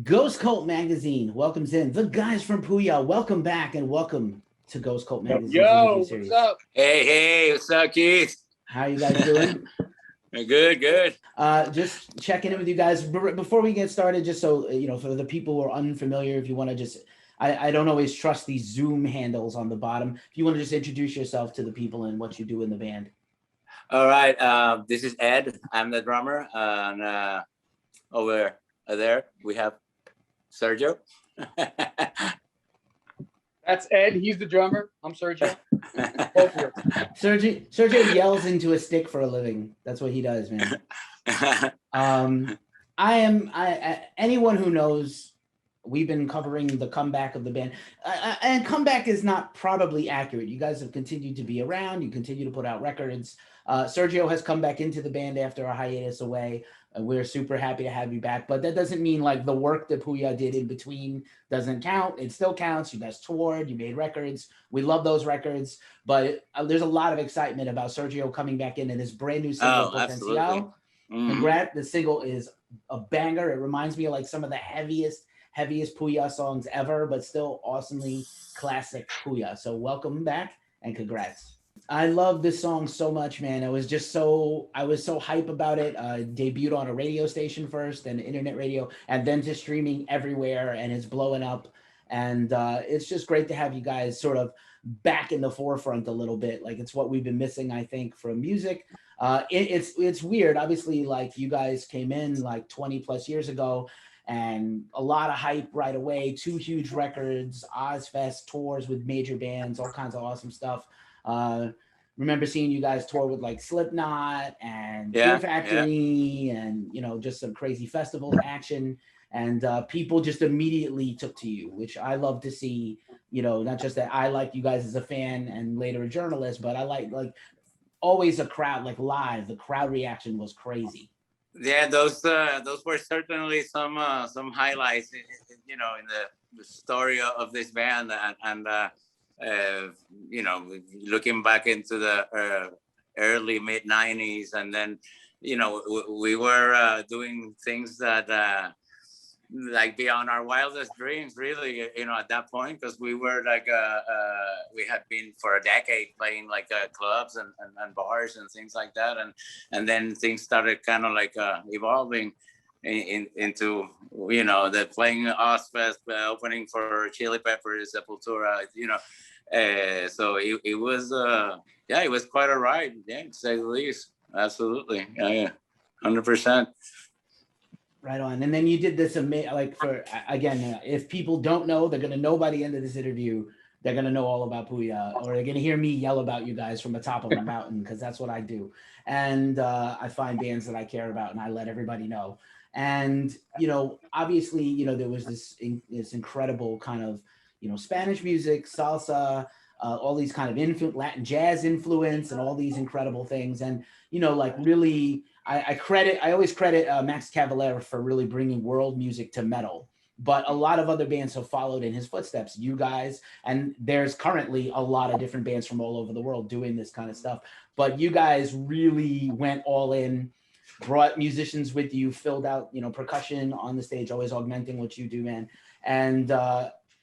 Ghost Cult Magazine welcomes in the guys from Puya. Welcome back and welcome to Ghost Cult Magazine's interview series. What's up? Hey, what's up, Keith? How you guys doing? Good. Just checking in with you guys before we get started. Just so for the people who are unfamiliar, if you want to just, I don't always trust these Zoom handles on the bottom. If you want to just introduce yourself to the people and what you do in the band. All right, this is Ed. I'm the drummer, and over there we have Sergio. That's Ed. He's the drummer. I'm Sergio. Sergio yells into a stick for a living. That's what he does, man. Anyone who knows, we've been covering the comeback of the band, and comeback is not probably accurate. You guys have continued to be around. You continue to put out records. Sergio has come back into the band after a hiatus away. We're super happy to have you back, but that doesn't mean like the work that Puya did in between doesn't count. It still counts. You guys toured, you made records. We love those records, but there's a lot of excitement about Sergio coming back in and his brand new single, Potencial. Congrats. The single is a banger. It reminds me of like some of the heaviest Puya songs ever, but still awesomely classic Puya. So welcome back and congrats. I love this song so much, man. I was so hype about it. Debuted on a radio station first, and internet radio, and then to streaming everywhere, and it's blowing up. And it's just great to have you guys sort of back in the forefront a little bit. Like it's what we've been missing, I think, from music. It's weird. Obviously, like you guys came in like 20 plus years ago, and a lot of hype right away. 2 huge records, Ozfest tours with major bands, all kinds of awesome stuff. Remember seeing you guys tour with like Slipknot and Fear Factory and, just some crazy festival action, and people just immediately took to you, which I love to see, not just that I like you guys as a fan and later a journalist, but I like always a crowd, like live, the crowd reaction was crazy. Yeah, those were certainly some highlights, in the story of this band, and looking back into the early mid 90s, and then we were doing things that like beyond our wildest dreams, really, at that point, because we were like we had been for a decade playing like clubs and bars and things like that, and then things started kind of like evolving into the playing Ozfest, opening for Chili Peppers, Sepultura, so it was it was quite a ride, to say the least. Absolutely, 100%. Right on. And then you did this if people don't know, they're gonna know by the end of this interview, they're gonna know all about Puya, or they're gonna hear me yell about you guys from the top of a mountain, because that's what I do. And I find bands that I care about and I let everybody know. And obviously, there was this incredible kind of Spanish music, salsa, all these kind of Latin jazz influence, and all these incredible things. And really, I always credit Max Cavalera for really bringing world music to metal. But a lot of other bands have followed in his footsteps. You guys, and there's currently a lot of different bands from all over the world doing this kind of stuff. But you guys really went all in, brought musicians with you, filled out, percussion on the stage, always augmenting what you do, man. And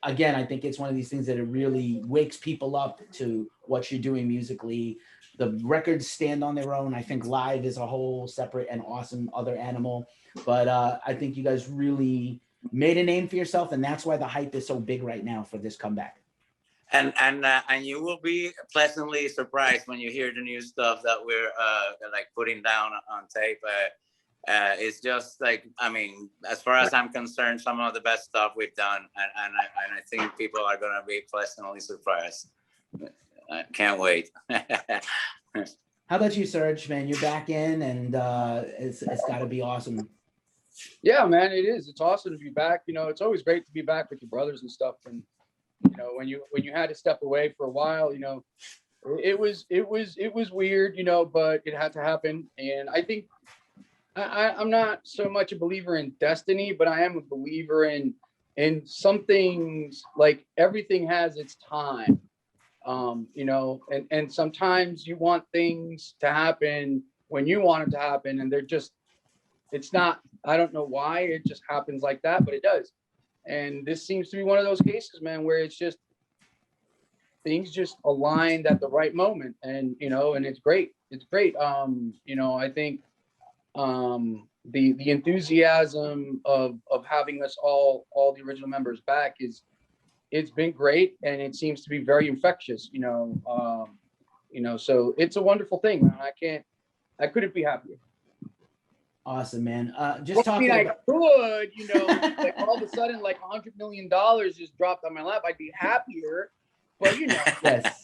again, I think it's one of these things that it really wakes people up to what you're doing musically. The records stand on their own. I think live is a whole separate and awesome other animal. But I think you guys really made a name for yourself, and that's why the hype is so big right now for this comeback. And you will be pleasantly surprised when you hear the new stuff that we're like putting down on tape. It's just like, as far as I'm concerned, some of the best stuff we've done, and I think people are gonna be pleasantly surprised. I can't wait. How about you, Serge? Man, you're back in, and it's got to be awesome. Yeah, man, it is. It's awesome to be back. It's always great to be back with your brothers and stuff. And when you had to step away for a while, it was weird, but it had to happen. And I think I'm not so much a believer in destiny, but I am a believer in some things. Like everything has its time. And sometimes you want things to happen when you want it to happen, and it's not, I don't know why it just happens like that, but it does. And this seems to be one of those cases, man, where it's just things just aligned at the right moment. And, you know, and it's great. It's great. You know, I think the enthusiasm of having us all the original members back it's been great, and it seems to be very infectious, you know, so it's a wonderful thing, man. I couldn't be happier. Awesome, man. Just Well, talking I about could, you know, like all of a sudden, like $100 million just dropped on my lap. I'd be happier, but you know, yes.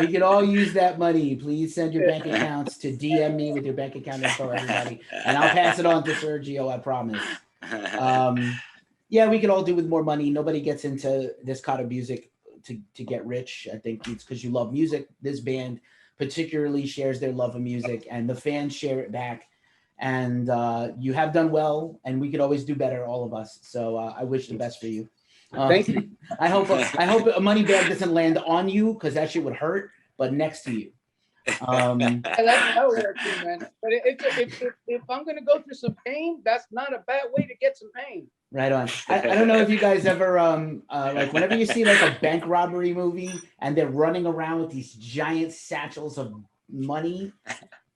We could all use that money. Please send your bank accounts to DM me with your bank account info, everybody, and I'll pass it on to Sergio. I promise. Yeah, we could all do with more money. Nobody gets into this kind of music to get rich. I think it's because you love music. This band particularly shares their love of music, and the fans share it back. And you have done well, and we could always do better, all of us. So I wish the best for you. Thank you. I hope a money bag doesn't land on you, because that shit would hurt, but next to you. That's how it works, man. But if I'm gonna go through some pain, that's not a bad way to get some pain. Right on. I don't know if you guys ever like whenever you see like a bank robbery movie and they're running around with these giant satchels of money,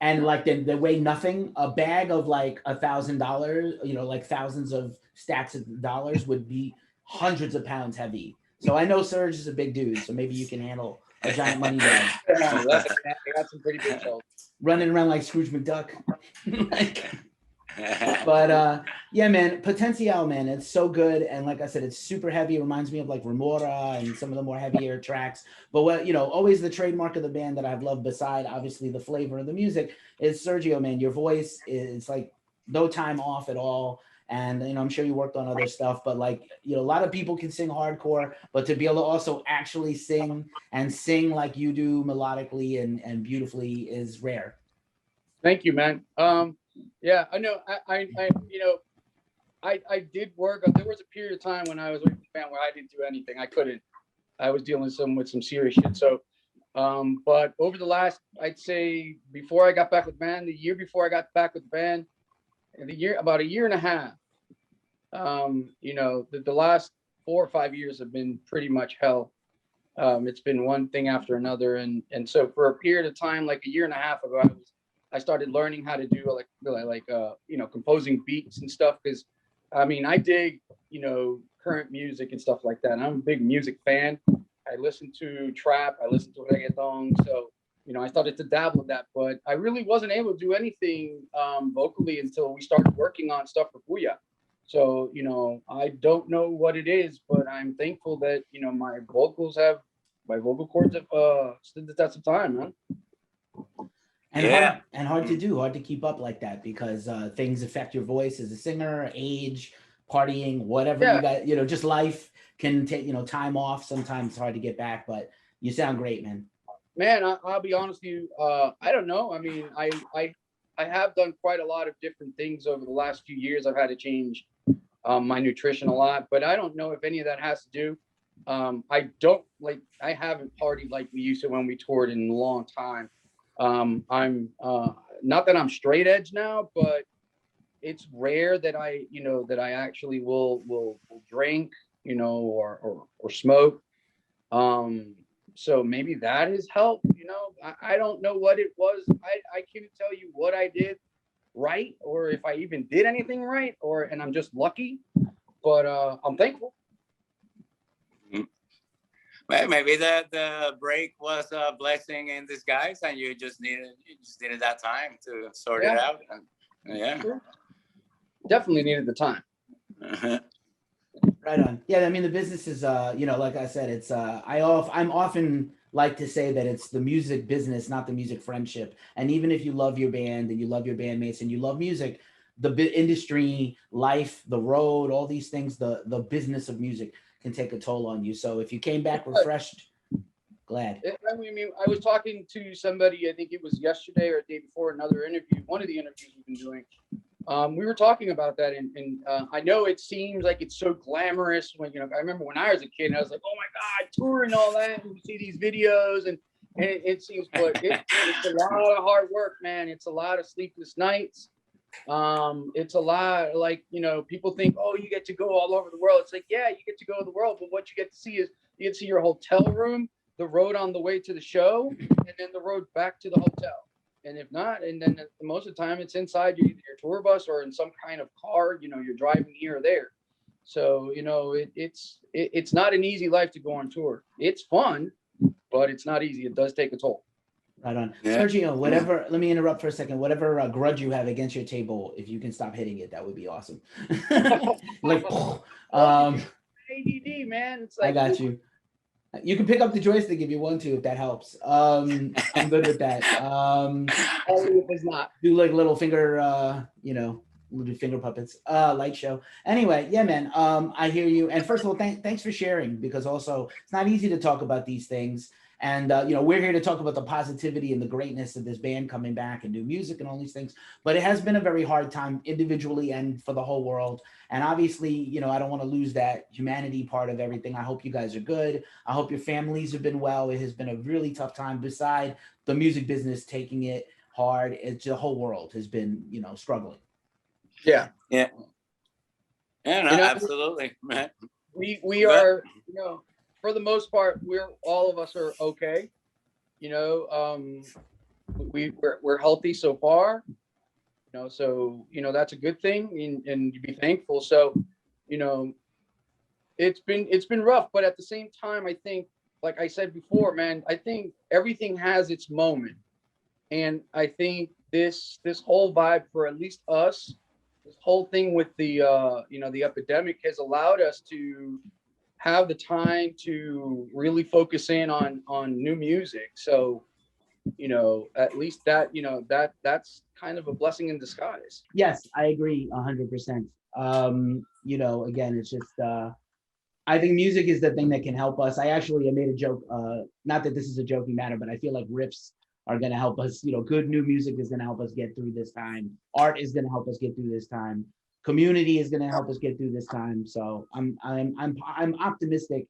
and like they weigh nothing. A bag of like $1,000, you know, like thousands of stacks of dollars would be hundreds of pounds heavy. So I know Serge is a big dude, so maybe you can handle a giant money bag. I got some pretty big shoulders. Running around like Scrooge McDuck. But yeah, man, Potencial, man, it's so good. And like I said, it's super heavy. It reminds me of like Remora and some of the more heavier tracks. But what, you know, always the trademark of the band that I've loved, beside obviously the flavor of the music, is Sergio, man. Your voice is like no time off at all. And, you know, I'm sure you worked on other stuff, but like, you know, a lot of people can sing hardcore, but to be able to also actually sing and sing like you do melodically and beautifully is rare. Thank you, man. Yeah, I know. I you know, I did work. There was a period of time when I was with the band where I didn't do anything. I couldn't. I was dealing with some serious shit. So, but over the last, I'd say, before I got back with the band, the year before I got back with the band, and about a year and a half, you know, the last 4 or 5 years have been pretty much hell. It's been one thing after another, and so for a period of time, like a year and a half ago, I started learning how to do like you know, composing beats and stuff, because I mean, I dig, you know, current music and stuff like that. And I'm a big music fan. I listen to trap, I listen to reggaeton, so you know, I started to dabble with that, but I really wasn't able to do anything vocally until we started working on stuff for Puya. So, you know, I don't know what it is, but I'm thankful that, you know, my vocal cords have stood the test of time, man. And Yeah. hard to do, hard to keep up like that, because things affect your voice as a singer, age, partying, whatever you got, you know, just life can take, you know, time off. Sometimes it's hard to get back, but you sound great, man. Man, I'll be honest with you. I don't know. I mean, I have done quite a lot of different things over the last few years. I've had to change my nutrition a lot, but I don't know if any of that has to do. I haven't partied like we used to when we toured in a long time. I'm not that I'm straight edge now, but it's rare that I actually will drink, you know, or smoke. So maybe that has helped, you know. I don't know what it was. I can't tell you what I did right, or if I even did anything right, and I'm just lucky, but I'm thankful. Well, maybe the break was a blessing in disguise, and you just needed that time to sort it out. And, Sure. Definitely needed the time. Right on. Yeah, I mean, the business is, you know, like I said, it's, I'm often like to say that it's the music business, not the music friendship. And even if you love your band and you love your bandmates and you love music, the industry, life, the road, all these things, the business of music can take a toll on you. So if you came back refreshed, glad. I mean, I was talking to somebody, I think it was yesterday or the day before, another interview, one of the interviews we've been doing. We were talking about that, and I know it seems like it's so glamorous when, you know, I remember when I was a kid and I was like, oh my God, tour and all that, and you see these videos and it seems, but it's a lot of hard work, man. It's a lot of sleepless nights. It's a lot like, you know, people think, oh, you get to go all over the world. It's like, yeah, you get to go to the world, but what you get to see is you get to see your hotel room, the road on the way to the show, and then the road back to the hotel. And if not, and then most of the time it's inside your tour bus or in some kind of car, you know, you're driving here or there. So, you know, it's not an easy life to go on tour. It's fun, but it's not easy. It does take a toll. Right on. Yeah. Sergio, whatever, let me interrupt for a second. Whatever grudge you have against your table, if you can stop hitting it, that would be awesome. Like, ADD, man. It's I like, got you. You can pick up the joystick if you want to, if that helps. I'm good with that. only if it's not. Do like little finger, you know, little finger puppets, light show. Anyway, yeah, man. I hear you. And first of all, thanks for sharing, because also it's not easy to talk about these things. And you know, we're here to talk about the positivity and the greatness of this band coming back and new music and all these things. But it has been a very hard time individually and for the whole world. And obviously, you know, I don't want to lose that humanity part of everything. I hope you guys are good. I hope your families have been well. It has been a really tough time. Beside the music business taking it hard, it's the whole world has been, you know, struggling. Yeah. Yeah. Yeah, no, You know, absolutely. we are, you know, for the most part, all of us are okay. You know, we're healthy so far. You know, so you know that's a good thing, and you be thankful. So, you know, it's been rough, but at the same time, I think, like I said before, man, I think everything has its moment, and I think this whole vibe for at least us, this whole thing with the you know, the epidemic has allowed us to have the time to really focus in on new music. So, you know, at least that, you know, that's kind of a blessing in disguise. Yes, I agree 100%. You know, again, it's just I think music is the thing that can help us. I made a joke, not that this is a joking matter, but I feel like riffs are going to help us. You know, good new music is going to help us get through this time. Art is going to help us get through this time. Community is going to help us get through this time. So I'm optimistic,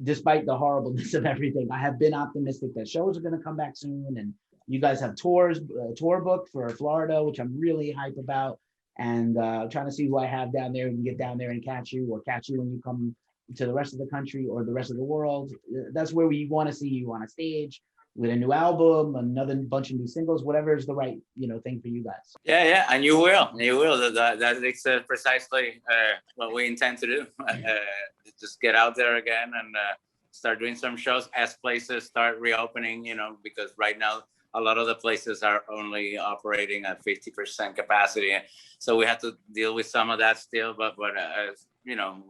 despite the horribleness of everything. I have been optimistic that shows are going to come back soon, and you guys have tour booked for Florida, which I'm really hype about, and trying to see who I have down there and get down there and catch you, or catch you when you come to the rest of the country or the rest of the world. That's where we want to see you on a stage with a new album, another bunch of new singles, whatever is the right, you know, thing for you guys. Yeah, and you will. That is precisely what we intend to do. Just get out there again and start doing some shows as places start reopening. You know, because right now a lot of the places are only operating at 50% capacity, so we have to deal with some of that still. But you know,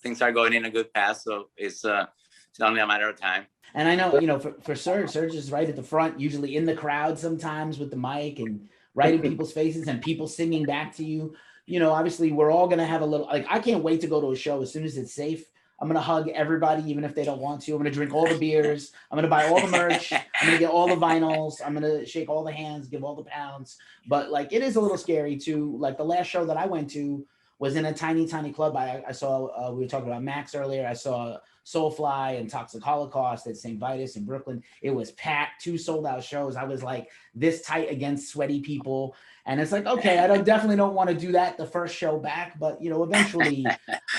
things are going in a good path, so it's only a matter of time. And I know, you know, for Serge is right at the front, usually in the crowd sometimes with the mic and right in people's faces and people singing back to you. You know, obviously we're all going to have a little, like, I can't wait to go to a show as soon as it's safe. I'm going to hug everybody, even if they don't want to. I'm going to drink all the beers. I'm going to buy all the merch. I'm going to get all the vinyls. I'm going to shake all the hands, give all the pounds. But like, it is a little scary too. Like the last show that I went to was in a tiny club. I saw, we were talking about Max earlier. I saw Soulfly and Toxic Holocaust at St. Vitus in Brooklyn. It was packed, 2 sold out shows. I was like this tight against sweaty people. And it's like, okay, I definitely don't want to do that the first show back, but you know, eventually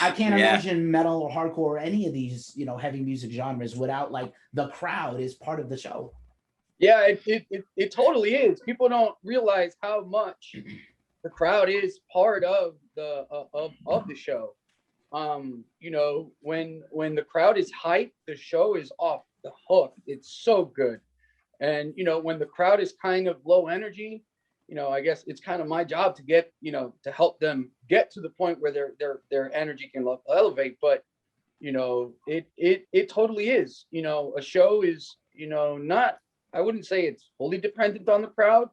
I can't imagine metal or hardcore or any of these, you know, heavy music genres without like the crowd is part of the show. Yeah, it totally is. People don't realize how much the crowd is part of the show. You know, when the crowd is hyped, the show is off the hook. It's so good. And you know, when the crowd is kind of low energy, you know, I guess it's kind of my job to get, you know, to help them get to the point where their energy can elevate. But you know, it totally is. You know, a show is, you know, not, I wouldn't say it's fully dependent on the crowd.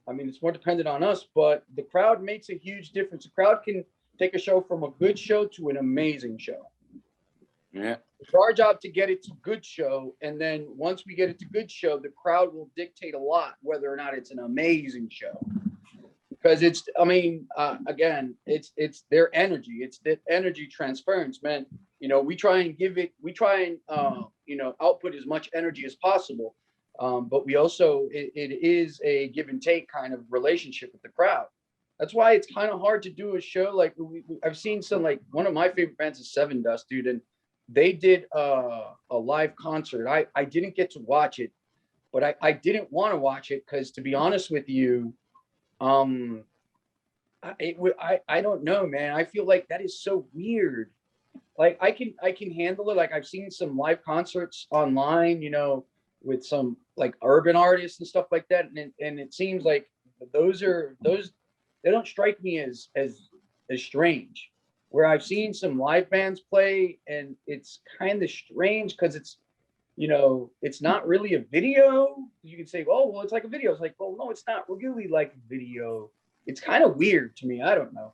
I mean, it's more dependent on us, but the crowd makes a huge difference. The crowd can take a show from a good show to an amazing show. Yeah. It's our job to get it to good show. And then once we get it to good show, the crowd will dictate a lot, whether or not it's an amazing show. Because it's, I mean, again, it's their energy. It's that energy transference, man. You know, we try and you know, output as much energy as possible. But we also, it is a give and take kind of relationship with the crowd. That's why it's kind of hard to do a show. Like I've seen some, like one of my favorite bands is Seven Dust, dude, and they did a live concert. I didn't get to watch it, but I didn't want to watch it because, to be honest with you, I don't know, man. I feel like that is so weird. Like I can handle it. Like I've seen some live concerts online, you know, with some like urban artists and stuff like that, and it seems like those they don't strike me as strange. Where I've seen some live bands play, and it's kind of strange because it's, you know, it's not really a video. You can say, oh, well, it's like a video. It's like, well, no, it's not really like a video. It's kind of weird to me. I don't know,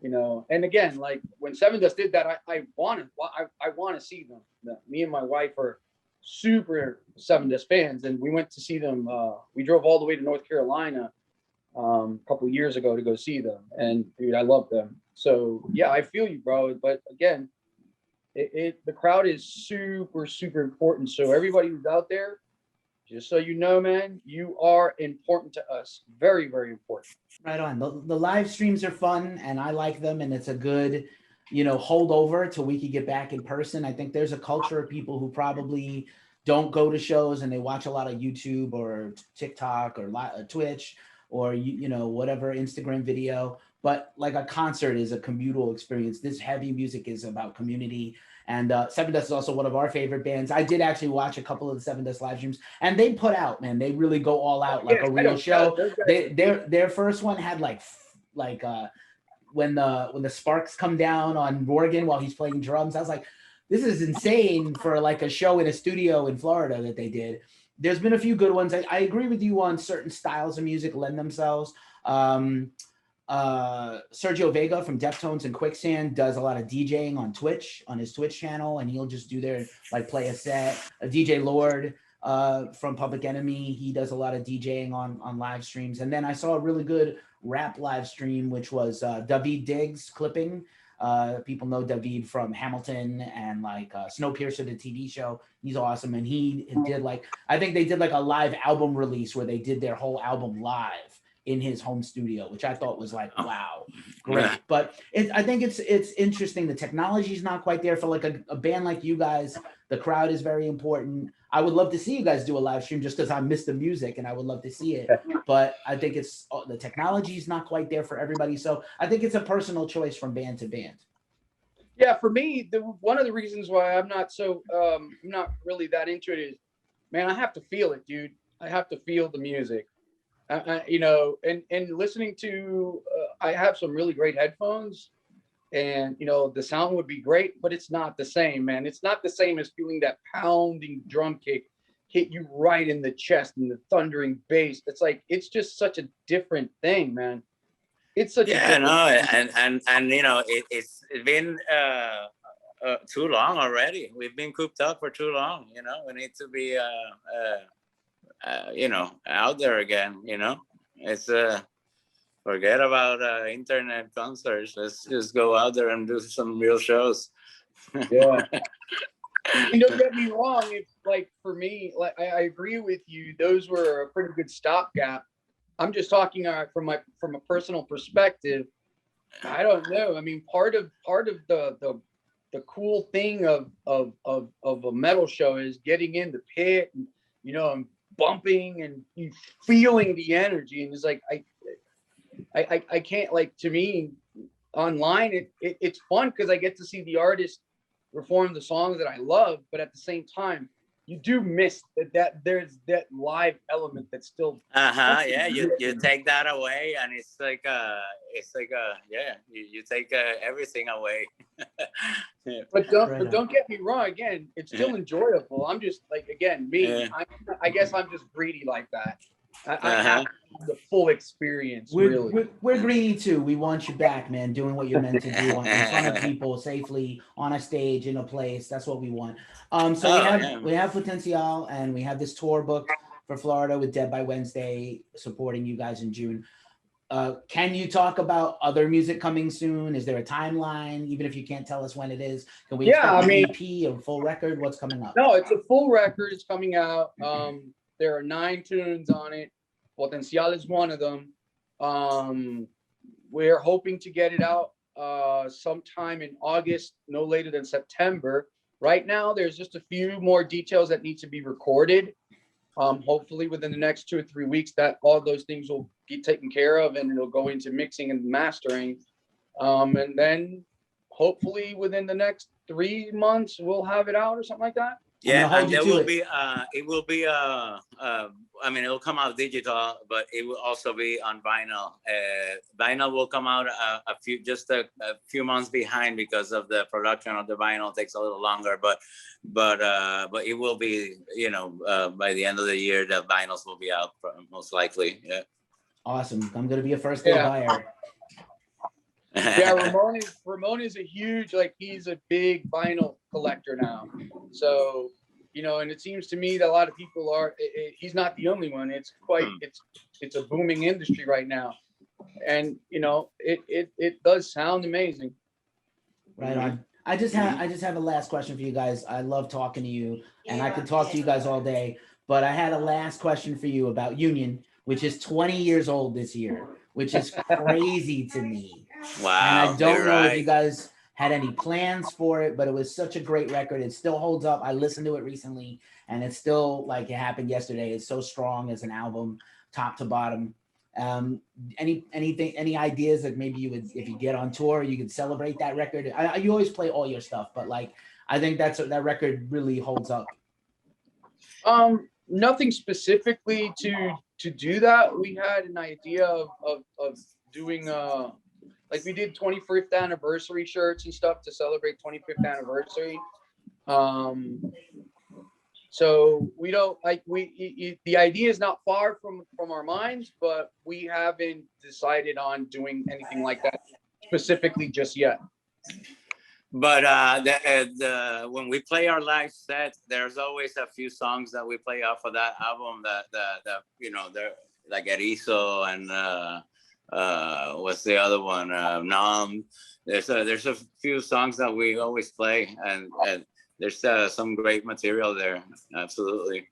you know. And again, like when Seven Dust did that, I want to see them. Me and my wife are super Seven Dust fans, and we went to see them. We drove all the way to North Carolina a couple of years ago to go see them, and dude, I love them. So yeah, I feel you, bro. But again, the crowd is super important. So everybody who's out there, just so you know, man, you are important to us. Very important. Right on. The live streams are fun, and I like them, and it's a good, you know, holdover till we could get back in person. I think there's a culture of people who probably don't go to shows and they watch a lot of YouTube or TikTok or Twitch or you know, whatever, Instagram video. But like a concert is a communal experience. This heavy music is about community. And Seven Dust is also one of our favorite bands. I did actually watch a couple of the Seven Dust live streams, and they put out, man. They really go all out like a real show. Their first one had like when the sparks come down on Morgan while he's playing drums. I was like, this is insane for like a show in a studio in Florida that they did. There's been a few good ones. I agree with you on certain styles of music lend themselves. Sergio Vega from Deftones and Quicksand does a lot of DJing on Twitch, on his Twitch channel, and he'll just do their, like, play a set. DJ Lord from Public Enemy, he does a lot of DJing on live streams. And then I saw a really good rap live stream, which was David Diggs clipping. People know David from Hamilton and like Snowpiercer, the TV show. He's awesome. And he did I think they did like a live album release where they did their whole album live in his home studio, which I thought was like, wow, great. But I think it's interesting. The technology is not quite there for like a band like you guys. The crowd is very important. I would love to see you guys do a live stream just because I miss the music and I would love to see it. But I think the technology is not quite there for everybody. So I think it's a personal choice from band to band. Yeah, for me, one of the reasons why I'm not really that into it is, man, I have to feel it, dude. I have to feel the music. You know, and listening to, I have some really great headphones, and, you know, the sound would be great, but it's not the same, man. It's not the same as feeling that pounding drum kick hit you right in the chest and the thundering bass. It's like, it's just such a different thing, man. It's such and you know, it's been too long already. We've been cooped up for too long. You know, we need to be you know, out there again. You know, it's forget about internet concerts. Let's just go out there and do some real shows. Yeah. You don't get me wrong. If, like, for me, like, I agree with you. Those were a pretty good stopgap. I'm just talking from a personal perspective. I don't know. I mean, part of the cool thing of a metal show is getting in the pit and, you know, and bumping and you feeling the energy. And it's like I can't, like, to me, online it's fun because I get to see the artist perform the songs that I love, but at the same time, you do miss that there's that live element that's still. Yeah, you take that away, and it's like yeah, you take everything away. Yeah. But don't get me wrong. Again, it's still enjoyable. I'm just like, again, me. Yeah. I guess I'm just greedy like that. I have the full experience. We're greedy too. We want you back, man, doing what you're meant to do in front of people safely on a stage in a place. That's what we want. So we have Potencial, and we have this tour booked for Florida with Dead by Wednesday supporting you guys in June. Can you talk about other music coming soon? Is there a timeline, even if you can't tell us when it is? Can we expect an EP, a full record? What's coming up? No, it's a full record. It's coming out. There are 9 tunes on it. Potencial is one of them. we're hoping to get it out sometime in August, no later than September. Right now, there's just a few more details that need to be recorded. Hopefully within the next 2 or 3 weeks that all those things will get taken care of and it'll go into mixing and mastering. And then hopefully within the next 3 months, we'll have it out or something like that. Yeah, and there will be, it will be, I mean, it'll come out digital, but it will also be on vinyl. Vinyl will come out a few months behind because of the production of the vinyl. It takes a little longer, but it will be, you know, by the end of the year, the vinyls will be out most likely. Yeah. Awesome. I'm gonna be a first day buyer. Yeah, Ramon is a huge, like, he's a big vinyl collector now. So, you know, and it seems to me that a lot of people are, he's not the only one. It's quite, it's a booming industry right now. And, you know, it does sound amazing. Right on. I just have a last question for you guys. I love talking to you and I could talk to you guys all day, but I had a last question for you about Union, which is 20 years old this year, which is crazy to me. Wow. And I don't know if you guys had any plans for it, but it was such a great record. It still holds up. I listened to it recently and it's still like it happened yesterday. It's so strong as an album, top to bottom. Any ideas that maybe you would, if you get on tour, you could celebrate that record? You always play all your stuff, but like, I think that record really holds up. Nothing specifically to do that. We had an idea of doing like we did 25th anniversary shirts and stuff to celebrate 25th anniversary. So we don't like the idea is not far from our minds, but we haven't decided on doing anything like that specifically just yet. But when we play our live set, there's always a few songs that we play off of that album that you know, they're like Erizo and what's the other one? Nom. There's a few songs that we always play, and there's some great material there. Absolutely.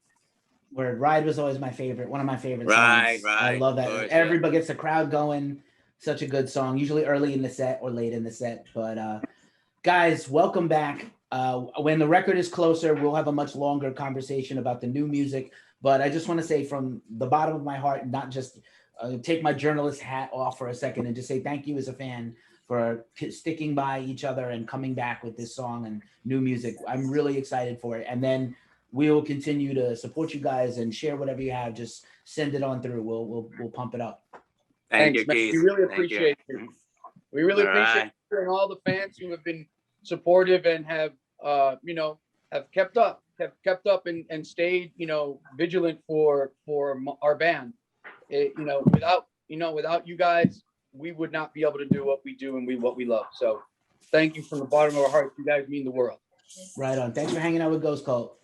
Where Ride was always my favorite, one of my favorite songs. Right. I love that. Course, everybody gets the crowd going. Such a good song, usually early in the set or late in the set. But guys, welcome back. When the record is closer, we'll have a much longer conversation about the new music. But I just want to say from the bottom of my heart, not just take my journalist hat off for a second and just say thank you as a fan for sticking by each other and coming back with this song and new music. I'm really excited for it. And then we'll continue to support you guys and share whatever you have. Just send it on through. We'll pump it up. Thank you, Keith. We really appreciate it. We really appreciate you and all the fans who have been supportive and have you know, have kept up and stayed, you know, vigilant for our band. Without you guys, we would not be able to do what we do and what we love. So thank you from the bottom of our hearts. You guys mean the world. Right on. Thanks for hanging out with Ghost Cult.